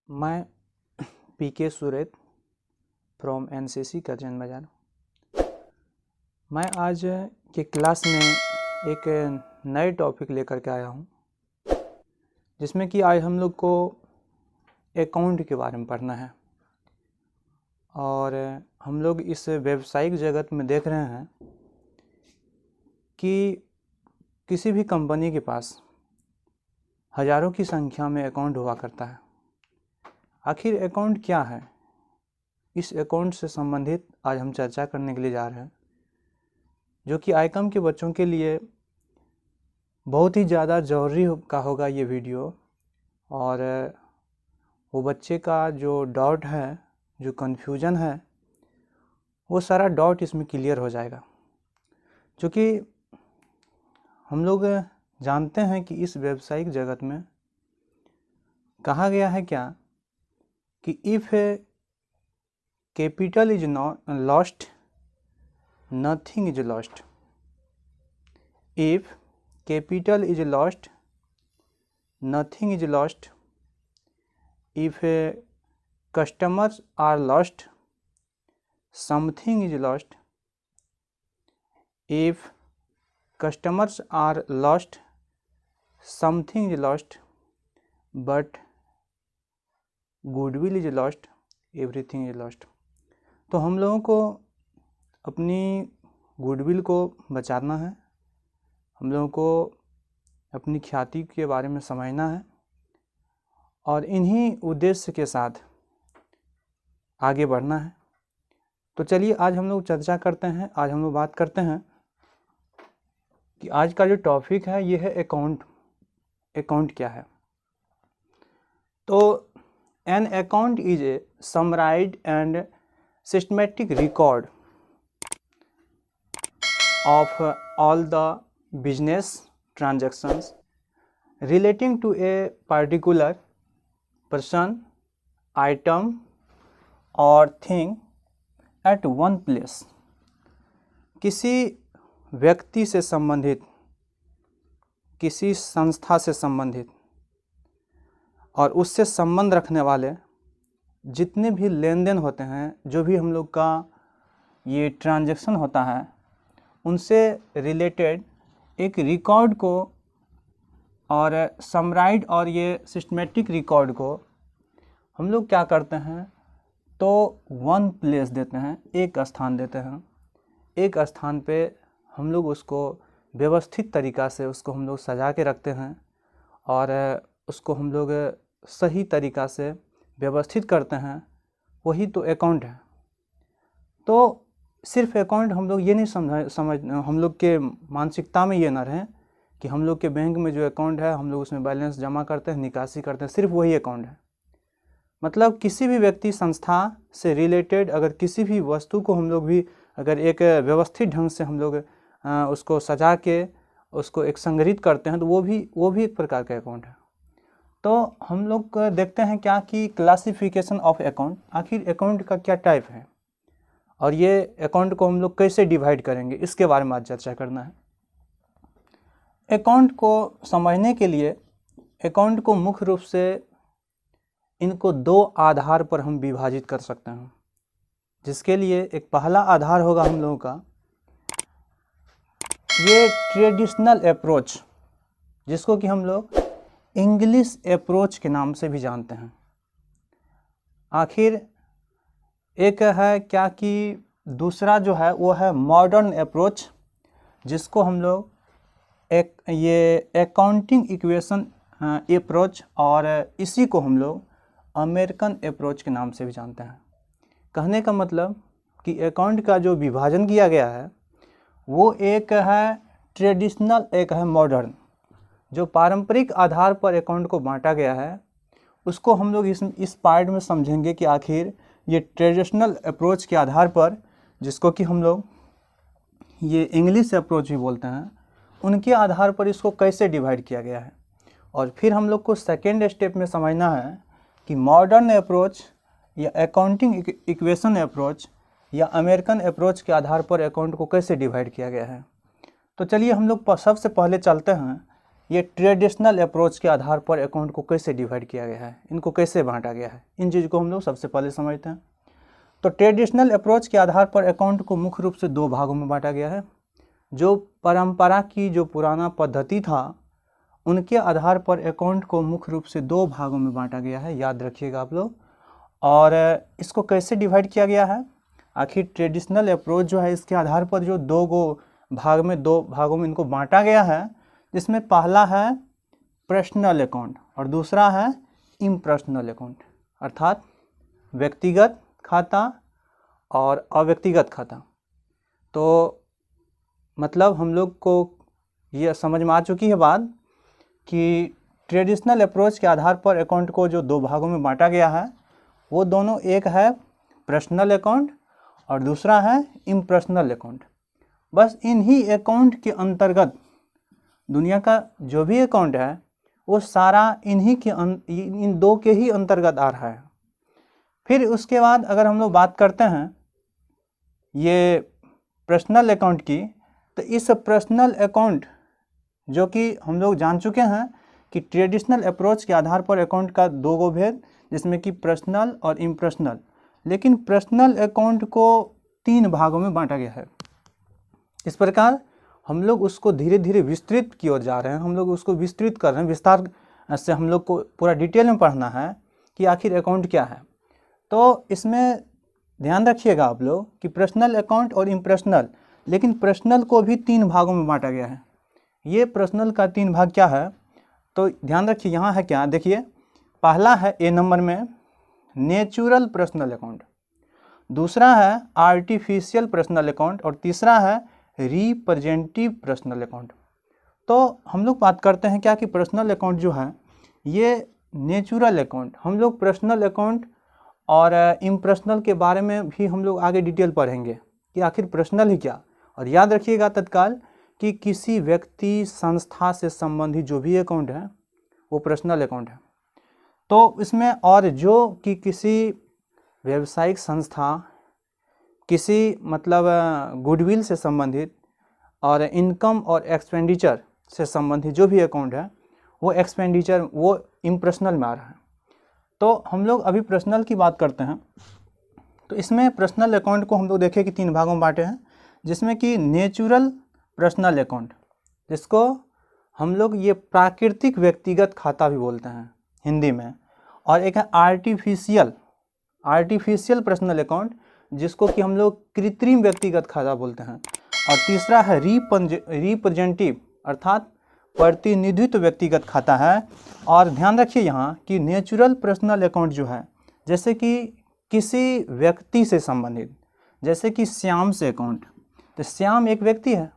मैं पीके सुरेत from NCC Karjan बाजार। मैं आज के क्लास में एक नए टॉपिक लेकर के आया हूँ, जिसमें कि आज हम लोग को अकाउंट के बारे में पढ़ना है। और हम लोग इस व्यावसायिक जगत में देख रहे हैं कि किसी भी कंपनी के पास हज़ारों की संख्या में अकाउंट हुआ करता है। आखिर अकाउंट क्या है, इस अकाउंट से संबंधित आज हम चर्चा करने के लिए जा रहे हैं, जो कि आईकॉम के बच्चों के लिए बहुत ही ज़्यादा ज़रूरी का होगा ये वीडियो। और वो बच्चे का जो डाउट है, जो कन्फ्यूजन है, वो सारा डाउट इसमें क्लियर हो जाएगा। क्योंकि हम लोग जानते हैं कि इस व्यावसायिक जगत में कहा गया है क्या कि if capital is not lost nothing is lost. If capital is lost nothing is lost. If customers are lost something is lost. If customers are lost something is lost, but goodwill is lost everything is lost। तो हम लोगों को अपनी goodwill को बचाना है, हम लोगों को अपनी ख्याति के बारे में समझना है और इन्हीं उद्देश्य के साथ आगे बढ़ना है। तो चलिए आज हम लोग चर्चा करते हैं। आज हम लोग बात करते हैं कि आज का जो टॉपिक है ये है अकाउंट। अकाउंट क्या है? तो an account is a summarised and systematic record of all the business transactions relating to a particular person, item और थिंग एट वन प्लेस। किसी व्यक्ति से संबंधित, किसी संस्था से संबंधित और उससे संबंध रखने वाले जितने भी लेन देन होते हैं, जो भी हम लोग का ये ट्रांजैक्शन होता है, उनसे रिलेटेड एक रिकॉर्ड को और समराइज्ड और ये सिस्टमेटिक रिकॉर्ड को हम लोग क्या करते हैं, तो वन प्लेस देते हैं, एक स्थान देते हैं। एक स्थान पे हम लोग उसको व्यवस्थित तरीक़ा से उसको हम लोग सजा के रखते हैं और उसको हम लोग सही तरीक़ा से व्यवस्थित करते हैं। वही तो अकाउंट है। तो सिर्फ अकाउंट हम लोग ये नहीं समझ हम लोग के मानसिकता में ये ना रहे कि हम लोग के बैंक में जो अकाउंट है हम लोग उसमें बैलेंस जमा करते हैं, निकासी करते हैं, सिर्फ वही अकाउंट है। मतलब किसी भी व्यक्ति संस्था से रिलेटेड अगर किसी भी वस्तु को हम लोग भी अगर एक व्यवस्थित ढंग से हम लोग उसको सजा के उसको एक संग्रहित करते हैं, तो वो भी एक प्रकार का अकाउंट है। तो हम लोग देखते हैं क्या कि क्लासिफिकेशन ऑफ अकाउंट। आखिर अकाउंट का क्या टाइप है और ये अकाउंट को हम लोग कैसे डिवाइड करेंगे, इसके बारे में आज चर्चा करना है। अकाउंट को समझने के लिए अकाउंट को मुख्य रूप से इनको दो आधार पर हम विभाजित कर सकते हैं, जिसके लिए एक पहला आधार होगा हम लोगों का ये ट्रेडिशनल अप्रोच, जिसको कि हम लोग इंग्लिश अप्रोच के नाम से भी जानते हैं। आखिर एक है क्या कि दूसरा जो है वो है मॉडर्न अप्रोच, जिसको हम लोग ये अकाउंटिंग इक्वेशन अप्रोच और इसी को हम लोग अमेरिकन अप्रोच के नाम से भी जानते हैं। कहने का मतलब कि अकाउंट का जो विभाजन किया गया है वो एक है ट्रेडिशनल, एक है मॉडर्न। जो पारंपरिक आधार पर अकाउंट को बांटा गया है उसको हम लोग इस पार्ट में समझेंगे कि आखिर ये ट्रेडिशनल अप्रोच के आधार पर, जिसको कि हम लोग ये इंग्लिश अप्रोच भी बोलते हैं, उनके आधार पर इसको कैसे डिवाइड किया गया है। और फिर हम लोग को सेकेंड स्टेप में समझना है कि मॉडर्न अप्रोच या अकाउंटिंग इक्वेशन अप्रोच या अमेरिकन अप्रोच के आधार पर अकाउंट को कैसे डिवाइड किया गया है। तो चलिए हम लोग सबसे पहले चलते हैं ये ट्रेडिशनल अप्रोच के आधार पर अकाउंट को कैसे डिवाइड किया गया है, इनको कैसे बांटा गया है, इन चीज़ को हम लोग सबसे पहले समझते हैं। तो ट्रेडिशनल अप्रोच के आधार पर अकाउंट को मुख्य रूप से दो भागों में बांटा गया है। जो परंपरा की जो पुराना पद्धति था उनके आधार पर अकाउंट को मुख्य रूप से दो भागों में बांटा गया है, याद रखिएगा आप लोग। और इसको कैसे डिवाइड किया गया है, आखिर ट्रेडिशनल अप्रोच जो है इसके आधार पर जो दो भागों में इनको बांटा गया है, जिसमें पहला है पर्सनल अकाउंट और दूसरा है इम्पर्सनल अकाउंट, अर्थात व्यक्तिगत खाता और अव्यक्तिगत खाता। तो मतलब हम लोग को ये समझ में आ चुकी है बात कि ट्रेडिशनल अप्रोच के आधार पर अकाउंट को जो दो भागों में बांटा गया है वो दोनों, एक है पर्सनल अकाउंट और दूसरा है इम्पर्सनल अकाउंट। बस इन्हीं अकाउंट के अंतर्गत दुनिया का जो भी अकाउंट है वो सारा इन दो के ही अंतर्गत आ रहा है। फिर उसके बाद अगर हम लोग बात करते हैं ये पर्सनल अकाउंट की, तो इस पर्सनल अकाउंट जो कि हम लोग जान चुके हैं कि ट्रेडिशनल अप्रोच के आधार पर अकाउंट का दो गो भेद, जिसमें कि पर्सनल और इम्पर्सनल, लेकिन पर्सनल अकाउंट को तीन भागों में बांटा गया है। इस प्रकार हम लोग उसको धीरे धीरे विस्तृत की ओर जा रहे हैं, हम लोग उसको विस्तृत कर रहे हैं, विस्तार से हम लोग को पूरा डिटेल में पढ़ना है कि आखिर अकाउंट क्या है। तो इसमें ध्यान रखिएगा आप लोग कि पर्सनल अकाउंट और इम्पर्सनल, लेकिन पर्सनल को भी तीन भागों में बांटा गया है। ये पर्सनल का तीन भाग क्या है, तो ध्यान रखिए, यहाँ है क्या, देखिए पहला है ए नंबर में नेचुरल पर्सनल अकाउंट, दूसरा है आर्टिफिशियल पर्सनल अकाउंट और तीसरा है रिप्रेजेंटेटिव पर्सनल अकाउंट। तो हम लोग बात करते हैं क्या कि पर्सनल अकाउंट जो है ये नेचुरल अकाउंट, हम लोग पर्सनल अकाउंट और इम्पर्सनल के बारे में भी हम लोग आगे डिटेल पढ़ेंगे कि आखिर पर्सनल ही क्या। और याद रखिएगा तत्काल कि किसी व्यक्ति संस्था से संबंधित जो भी अकाउंट है वो पर्सनल अकाउंट है। तो इसमें और जो कि किसी व्यावसायिक संस्था, किसी मतलब गुडविल से संबंधित और इनकम और एक्सपेंडिचर से संबंधित जो भी अकाउंट है वो एक्सपेंडिचर वो इम्पर्सनल में आ रहा है। तो हम लोग अभी पर्सनल की बात करते हैं। तो इसमें पर्सनल अकाउंट को हम लोग देखें कि तीन भागों में बांटे हैं, जिसमें कि नेचुरल पर्सनल अकाउंट, जिसको हम लोग ये प्राकृतिक व्यक्तिगत खाता भी बोलते हैं हिंदी में, और एक है आर्टिफिशियल पर्सनल अकाउंट, जिसको कि हम लोग कृत्रिम व्यक्तिगत खाता बोलते हैं, और तीसरा है रिप्रेजेंटेटिव अर्थात प्रतिनिधित्व व्यक्तिगत खाता है। और ध्यान रखिए यहाँ कि नेचुरल पर्सनल अकाउंट जो है, जैसे कि किसी व्यक्ति से संबंधित, जैसे कि श्याम से अकाउंट, तो श्याम एक व्यक्ति है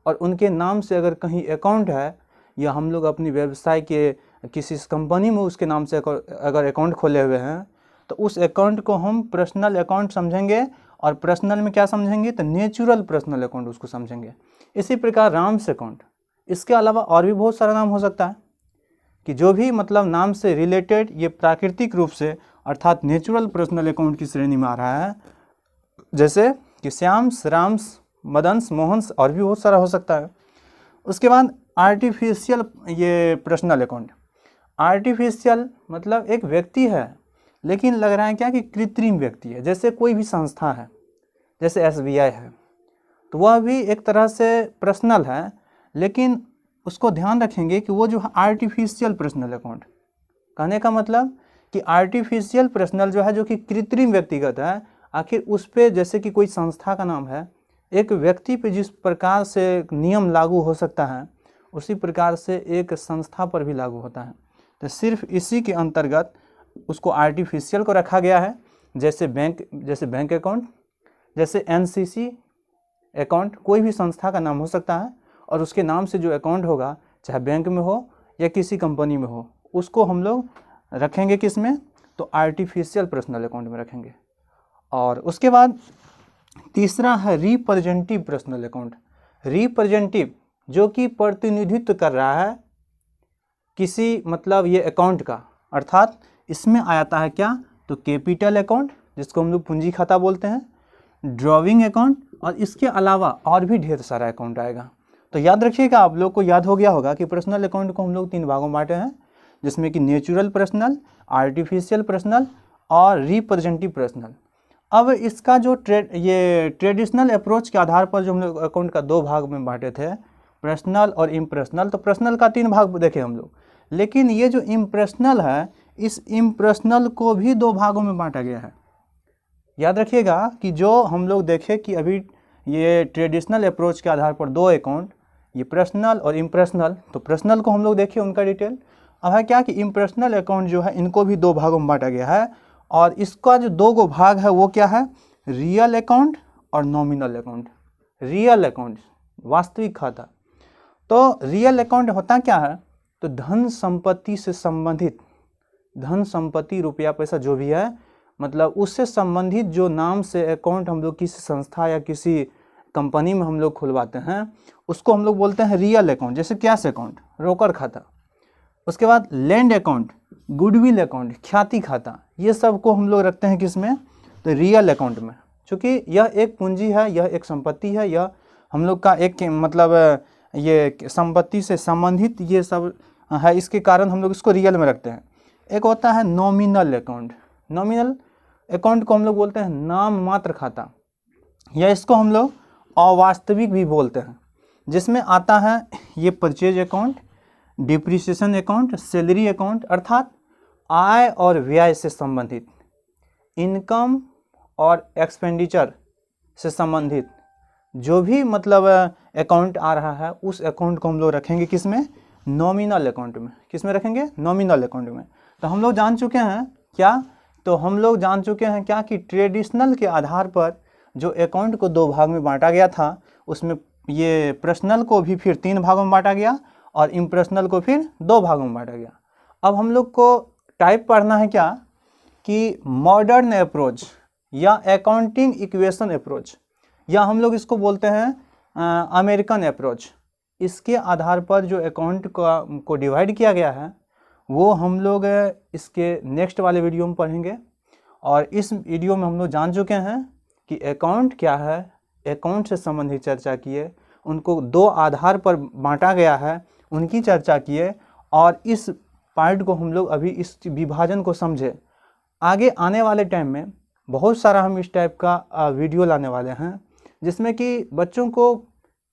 और उनके नाम से अगर कहीं अकाउंट है, या हम लोग अपनी व्यवसाय के किसी कंपनी में उसके नाम से अगर अकाउंट खोले हुए हैं, तो उस अकाउंट को हम पर्सनल अकाउंट समझेंगे, और पर्सनल में क्या समझेंगे, तो नेचुरल पर्सनल अकाउंट उसको समझेंगे। इसी प्रकार राम्स अकाउंट, इसके अलावा और भी बहुत सारा नाम हो सकता है कि जो भी मतलब नाम से रिलेटेड ये प्राकृतिक रूप से अर्थात नेचुरल पर्सनल अकाउंट की श्रेणी में आ रहा है, जैसे कि श्याम्स, राम्स, मदन्स, मोहन्स, और भी बहुत सारा हो सकता है। उसके बाद आर्टिफिशियल ये पर्सनल अकाउंट, आर्टिफिशियल मतलब एक व्यक्ति है लेकिन लग रहा है क्या कि कृत्रिम व्यक्ति है, जैसे कोई भी संस्था है, जैसे SBI है, तो वह भी एक तरह से पर्सनल है, लेकिन उसको ध्यान रखेंगे कि वो जो है आर्टिफिशियल पर्सनल अकाउंट, कहने का मतलब कि आर्टिफिशियल पर्सनल जो है जो कि कृत्रिम व्यक्तिगत है, आखिर उस पर जैसे कि कोई संस्था का नाम है, एक व्यक्ति पे जिस प्रकार से नियम लागू हो सकता है उसी प्रकार से एक संस्था पर भी लागू होता है। तो सिर्फ इसी के अंतर्गत उसको आर्टिफिशियल को रखा गया है, जैसे बैंक अकाउंट, जैसे NCC अकाउंट, कोई भी संस्था का नाम हो सकता है और उसके नाम से जो अकाउंट होगा, चाहे बैंक में हो या किसी कंपनी में हो, उसको हम लोग रखेंगे किस में, तो आर्टिफिशियल पर्सनल अकाउंट में रखेंगे। और उसके बाद तीसरा है रिप्रेजेंटेटिव पर्सनल अकाउंट, रिप्रेजेंटेटिव जो कि प्रतिनिधित्व कर रहा है किसी मतलब ये अकाउंट का, अर्थात इसमें आ जाता है क्या, तो कैपिटल अकाउंट जिसको हम लोग पूंजी खाता बोलते हैं, ड्रॉविंग अकाउंट, और इसके अलावा और भी ढेर सारा अकाउंट आएगा। तो याद रखिएगा, आप लोग को याद हो गया होगा कि पर्सनल अकाउंट को हम लोग 3 भागों में बांटे हैं, जिसमें कि नेचुरल पर्सनल, आर्टिफिशियल पर्सनल और रिप्रेजेंटेटिव पर्सनल। अब इसका जो ट्रेडिशनल अप्रोच के आधार पर जो हम लोग अकाउंट का 2 भाग में बांटे थे, पर्सनल और इम्पर्सनल, तो पर्सनल का 3 भाग देखे हम लोग, लेकिन ये जो इम्पर्सनल है, इस इम्पर्सनल को भी 2 भागों में बांटा गया है। याद रखिएगा कि जो हम लोग देखे कि अभी ये ट्रेडिशनल अप्रोच के आधार पर 2 अकाउंट, ये पर्सनल और इम्पर्सनल, तो पर्सनल को हम लोग देखिए उनका डिटेल। अब है क्या कि इम्पर्सनल अकाउंट जो है इनको भी 2 भागों में बांटा गया है, और इसका जो 2 भाग है वो क्या है, रियल अकाउंट और नॉमिनल अकाउंट। रियल अकाउंट वास्तविक खाता, तो रियल अकाउंट होता क्या है, तो धन संपत्ति से संबंधित, धन संपत्ति रुपया पैसा जो भी है, मतलब उससे संबंधित जो नाम से अकाउंट हम लोग किसी संस्था या किसी कंपनी में हम लोग खुलवाते हैं, उसको हम लोग बोलते हैं रियल अकाउंट। जैसे कैश अकाउंट, रोकड़ खाता, उसके बाद लैंड अकाउंट, गुडविल अकाउंट, ख्याति खाता, ये सब को हम लोग रखते हैं किस में, तो रियल अकाउंट में। चूँकि यह एक पूंजी है, यह एक संपत्ति है, यह हम लोग का एक मतलब ये संपत्ति से संबंधित ये सब है, इसके कारण हम लोग इसको रियल में रखते हैं। एक होता है नॉमिनल अकाउंट। नॉमिनल अकाउंट को हम लोग बोलते हैं नाम मात्र खाता, या इसको हम लोग अवास्तविक भी बोलते हैं, जिसमें आता है ये purchase account, depreciation account, salary account, अर्थात आय और व्यय से संबंधित, इनकम और एक्सपेंडिचर से संबंधित जो भी मतलब अकाउंट आ रहा है, उस अकाउंट को हम लोग रखेंगे किस में, नॉमिनल अकाउंट में। किस में रखेंगे, नॉमिनल अकाउंट में। तो हम लोग जान चुके हैं क्या, तो हम लोग जान चुके हैं क्या कि ट्रेडिशनल के आधार पर जो अकाउंट को 2 भाग में बांटा गया था, उसमें ये पर्सनल को भी फिर 3 भागों में बांटा गया और इम्पर्सनल को फिर 2 भागों में बांटा गया। अब हम लोग को टाइप पढ़ना है क्या, कि मॉडर्न अप्रोच या अकाउंटिंग इक्वेशन अप्रोच, या हम लोग इसको बोलते हैं अमेरिकन अप्रोच। इसके आधार पर जो अकाउंट को डिवाइड किया गया है, वो हम लोग इसके नेक्स्ट वाले वीडियो में पढ़ेंगे। और इस वीडियो में हम लोग जान चुके हैं कि अकाउंट क्या है, अकाउंट से संबंधित चर्चा किए, उनको 2 आधार पर बांटा गया है, उनकी चर्चा किए, और इस पार्ट को हम लोग अभी इस विभाजन को समझे। आगे आने वाले टाइम में बहुत सारा हम इस टाइप का वीडियो लाने वाले हैं, जिसमें कि बच्चों को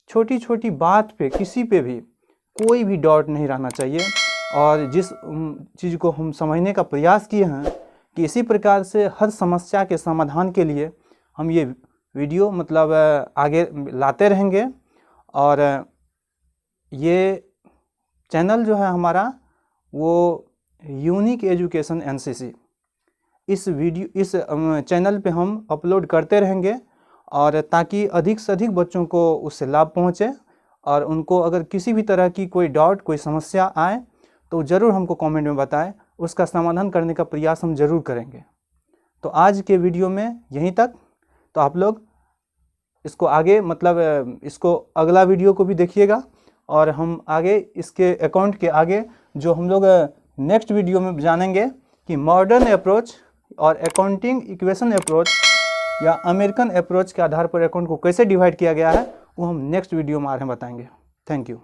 छोटी छोटी बात पे, किसी पे भी कोई भी डाउट नहीं रहना चाहिए। और जिस चीज़ को हम समझने का प्रयास किए हैं कि इसी प्रकार से हर समस्या के समाधान के लिए हम ये वीडियो मतलब आगे लाते रहेंगे। और ये चैनल जो है हमारा, वो यूनिक एजुकेशन एनसीसी, इस चैनल पे हम अपलोड करते रहेंगे, और ताकि अधिक से अधिक बच्चों को उससे लाभ पहुँचे। और उनको अगर किसी भी तरह की कोई डाउट, कोई समस्या आए, तो ज़रूर हमको कमेंट में बताएं, उसका समाधान करने का प्रयास हम ज़रूर करेंगे। तो आज के वीडियो में यहीं तक। तो आप लोग इसको आगे मतलब इसको अगला वीडियो को भी देखिएगा, और हम आगे इसके अकाउंट के आगे जो हम लोग नेक्स्ट वीडियो में जानेंगे कि मॉडर्न अप्रोच और अकाउंटिंग इक्वेशन अप्रोच या अमेरिकन अप्रोच के आधार पर अकाउंट को कैसे डिवाइड किया गया है, वो हम नेक्स्ट वीडियो में आ रहे हैं बताएंगे। Thank you.